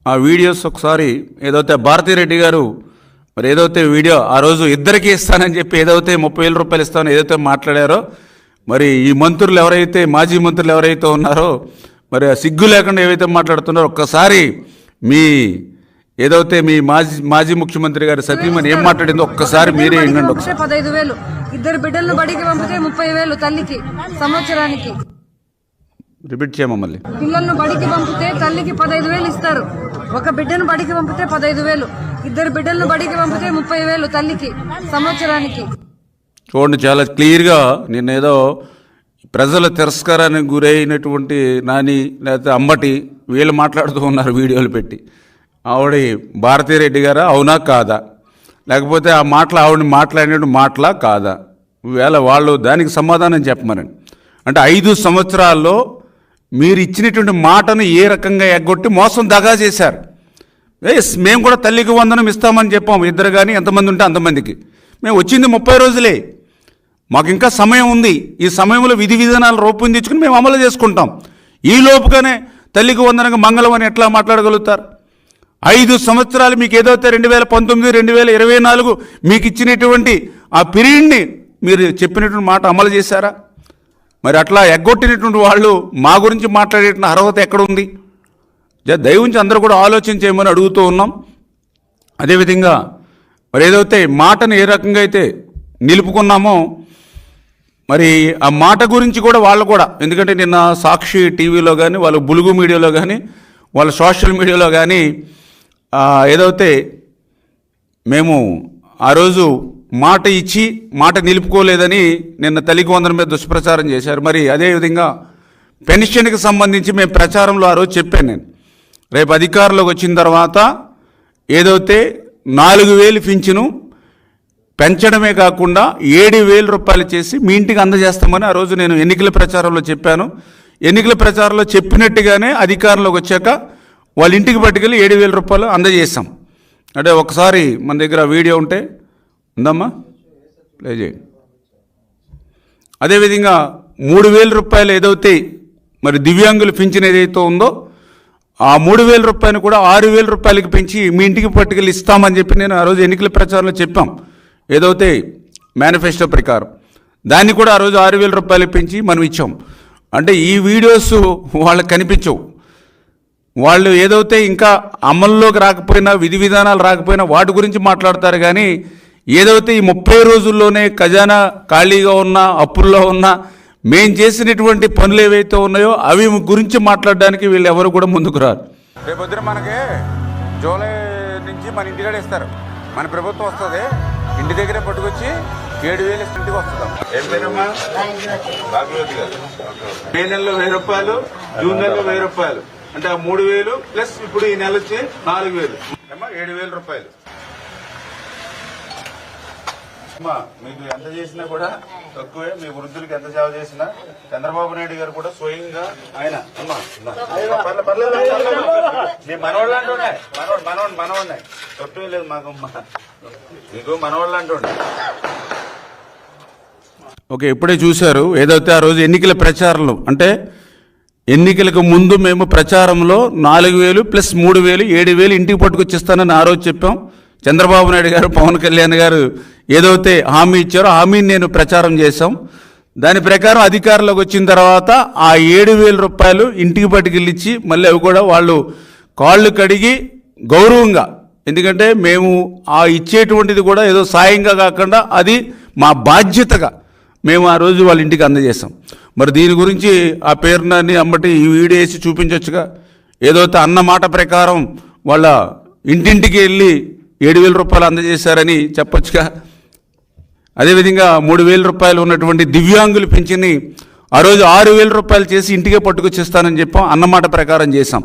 ఆ వీడియోస్ ఒకసారి ఏదైతే భారతిరెడ్డి గారు మరి ఏదైతే వీడియో ఆ రోజు ఇద్దరికి ఇస్తానని చెప్పి ఏదైతే 30,000 రూపాయలు ఇస్తానని ఏదైతే మాట్లాడారో, మరి ఈ మంత్రులు ఎవరైతే మాజీ మంత్రులు ఎవరైతే ఉన్నారో మరి సిగ్గు లేకుండా ఏవైతే మాట్లాడుతున్నారో ఒక్కసారి మీ ఏదైతే మీ మాజీ ముఖ్యమంత్రి గారు సతీమణి ఏం మాట్లాడిందో ఒక్కసారి మీరే వినండి. 15,000 ఇద్దరు బిడ్డలను బడికి పంపితే 30,000 తల్లికి సంవత్సరానికి. రిపీట్ చేయమా మళ్ళీ. పిల్లలను బడికి పంపితే తల్లికి 15,000 ఇస్తారు. ఒక బిడ్డను బడికి పంపితే 15,000, ఇద్దరు బిడ్డలను బడికి పంపితే 30,000 తల్లికి సంవత్సరానికి. చూడండి, చాలా క్లియర్గా నిన్నేదో ప్రజల తిరస్కారానికి గురైనటువంటి నాని లేకపోతే అమ్మటి వీళ్ళు మాట్లాడుతూ ఉన్నారు వీడియోలు పెట్టి. ఆవిడ భారతిరెడ్డి గారా అవునా కాదా, లేకపోతే ఆ మాటలు ఆవిడని మాట్లాడినట్టు మాటలా కాదా, వేళ వాళ్ళు దానికి సమాధానం చెప్పమనండి. అంటే 5 సంవత్సరాల్లో మీరు ఇచ్చినటువంటి మాటను ఏ రకంగా ఎగ్గొట్టి మోసం దగా చేశారు. మేము కూడా తల్లికి వందనం ఇస్తామని చెప్పాము, ఇద్దరు కానీ ఎంతమంది ఉంటే అంతమందికి. మేము వచ్చింది 30 రోజులే, మాకు ఇంకా సమయం ఉంది. ఈ సమయంలో విధి విధానాలు రూపొందించుకుని మేము అమలు చేసుకుంటాం. ఈ లోపుగానే తల్లికి వందనంగా మంగళం అని ఎట్లా మాట్లాడగలుగుతారు? 5 సంవత్సరాలు మీకు ఏదైతే 2019, 2024 మీకు ఇచ్చినటువంటి ఆ పీరియడ్ని మీరు చెప్పినటువంటి మాట అమలు చేశారా? మరి అట్లా ఎగ్గొట్టినటువంటి వాళ్ళు మా గురించి మాట్లాడే అర్హత ఎక్కడుంది? దయవుంచి అందరూ కూడా ఆలోచన చేయమని అడుగుతూ ఉన్నాం. అదేవిధంగా మరి ఏదైతే మాటను ఏ రకంగా అయితే నిలుపుకున్నామో మరి ఆ మాట గురించి కూడా వాళ్ళు కూడా, ఎందుకంటే నిన్న సాక్షి టీవీలో కానీ వాళ్ళ బులుగు మీడియాలో కానీ వాళ్ళ సోషల్ మీడియాలో కానీ ఏదైతే మేము ఆ రోజు మాట ఇచ్చి మాట నిలుపుకోలేదని నిన్న తల్లికి వందనం మీద దుష్ప్రచారం చేశారు. మరి అదేవిధంగా పెన్షన్కి సంబంధించి మేము ప్రచారంలో ఆ రోజు చెప్పాను నేను, రేపు అధికారంలోకి వచ్చిన తర్వాత ఏదైతే 4,000 పింఛను పెంచడమే కాకుండా 7,000 రూపాయలు చేసి మీ ఇంటికి అందజేస్తామని ఆ రోజు నేను ఎన్నికల ప్రచారంలో చెప్పాను. ఎన్నికల ప్రచారంలో చెప్పినట్టుగానే అధికారంలోకి వచ్చాక వాళ్ళ ఇంటికి పట్టుకెళ్ళి 7,000 రూపాయలు అందజేస్తాం. అంటే ఒకసారి మన దగ్గర వీడియో ఉంటే ఉందమ్మా, ప్లే చేయండి. అదేవిధంగా 3,000 రూపాయలు ఏదైతే మరి దివ్యాంగులు పింఛన్ ఏదైతే ఉందో ఆ 3,000 రూపాయలు కూడా 6,000 రూపాయలకి పెంచి మీ ఇంటికి పట్టుకెళ్ళి ఇస్తామని చెప్పి నేను ఆ రోజు ఎన్నికల ప్రచారంలో చెప్పాం. ఏదైతే మేనిఫెస్టో ప్రకారం దాన్ని కూడా ఆ రోజు 6,000 రూపాయలు పెంచి మనం ఇచ్చాం. అంటే ఈ వీడియోస్ వాళ్ళకి కనిపించవు. వాళ్ళు ఏదైతే ఇంకా అమల్లోకి రాకపోయినా విధి విధానాలు రాకపోయినా వాటి గురించి మాట్లాడతారు. కానీ ఏదైతే ఈ 30 రోజుల్లోనే ఖజానా ఖాళీగా ఉన్న అప్పుల్లో ఉన్న మేం చేసినటువంటి పనులు ఏవైతే ఉన్నాయో అవి గురించి మాట్లాడడానికి వీళ్ళు ఎవరు కూడా ముందుకు రారు. రేపొద్దున మనకి జూలై నుంచి మన ఇంటికాడ ఇస్తారు, మన ప్రభుత్వం వస్తుంది, ఇంటి దగ్గరే పట్టుకొచ్చి 7,000 ఇంటికి వస్తుందాం. ఏం పేరమ్మా? మే నెలలో 1,000 రూపాయలు, జూన్ నెలలో 1,000 రూపాయలు, అంటే 3,000 ప్లస్ ఇప్పుడు ఈ నెల వచ్చి 4,000 ఏమా 7,000 రూపాయలు. మీకు ఎంత చేసినా కూడా తక్కువే. మీ వృద్ధులకి ఎంత సేవ చేసినా చంద్రబాబు నాయుడు గారు కూడా స్వయంగా ఆయన మీ మనవాళ్ళు అంటుండే, మనవాడినాయి తక్కువే లేదు మాకు, మీకు మనవాళ్ళు అంటుండే. ఓకే, ఇప్పుడే చూశారు ఏదైతే ఆ రోజు ఎన్నికల ప్రచారంలో, అంటే ఎన్నికలకు ముందు మేము ప్రచారంలో 4,000 ప్లస్ 3,000 7,000 ఇంటికి పట్టుకొచ్చిస్తానని ఆ రోజు చెప్పాం. చంద్రబాబు నాయుడు గారు, పవన్ కళ్యాణ్ గారు ఏదైతే హామీ ఇచ్చారో హామీని నేను ప్రచారం చేశాం. దాని ప్రకారం అధికారంలోకి వచ్చిన తర్వాత ఆ 7,000 రూపాయలు ఇంటికి పట్టుకెళ్ళిచ్చి మళ్ళీ అవి కూడా వాళ్ళు కాళ్ళు కడిగి గౌరవంగా, ఎందుకంటే మేము ఆ ఇచ్చేటువంటిది కూడా ఏదో సాయంగా కాకుండా అది మా బాధ్యతగా మేము ఆ రోజు వాళ్ళ ఇంటికి అందజేస్తాం. మరి దీని గురించి ఆ పేరుని అమ్మటి ఈ వీడియో వేసి చూపించవచ్చుగా. ఏదైతే అన్న మాట ప్రకారం వాళ్ళ ఇంటింటికి వెళ్ళి 7,000 రూపాయలు అందజేశారని చెప్పొచ్చుగా. అదేవిధంగా 3,000 రూపాయలు ఉన్నటువంటి దివ్యాంగులు పింఛన్ని ఆ రోజు 6,000 రూపాయలు చేసి ఇంటికే పట్టుకొచ్చిస్తానని చెప్పాం, అన్నమాట ప్రకారం చేశాం.